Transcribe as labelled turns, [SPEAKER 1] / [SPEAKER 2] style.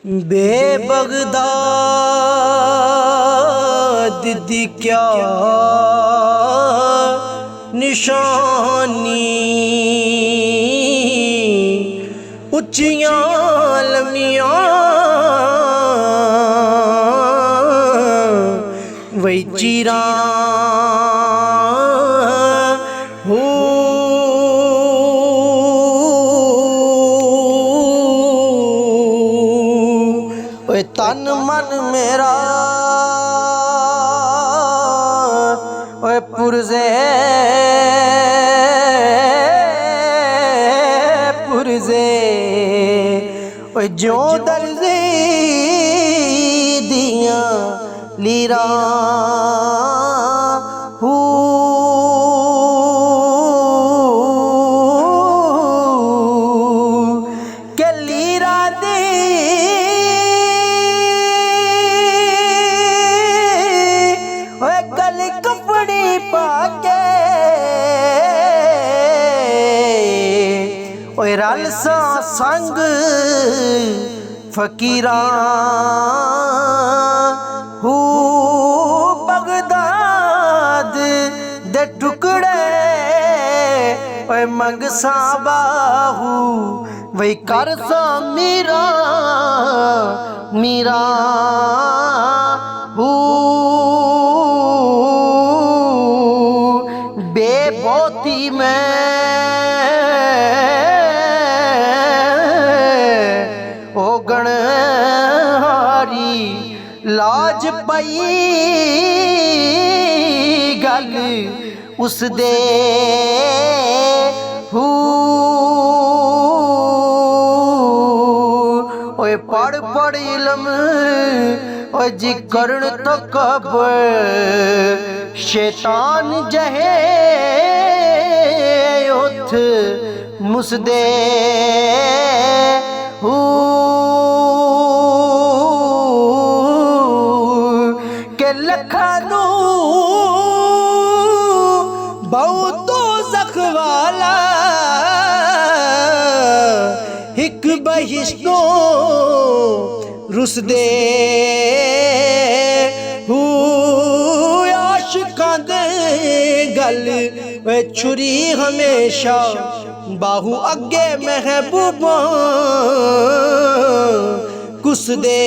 [SPEAKER 1] बेबगदाद दी क्या निशानी, उच्चियां लम्मियां वही चीरा हो। तन मन मेरा ओए पुरजे पुरजे ओए जो दर्जे दिया लीरा हो। के लीरा दे कपड़ी पाके ओए रल सा संग फकीरा हो। बगदाद दे टुकड़े ओए मंग सा बाहू वही कर सा मीरा मीरा हो। बेबोती में ओ गणहारी लाज पई गल उस दे हो। ओए पढ़ पढ़ इल्म ओए जी करन तो कब शैतान जहे उठ मुसदे हो। के लखानू बहुतो जखवाला हिक बहिश्तो रुसदे हो। आशिकां दे गल छुरी हमेशा बाहू अगे महबूबा कुसदे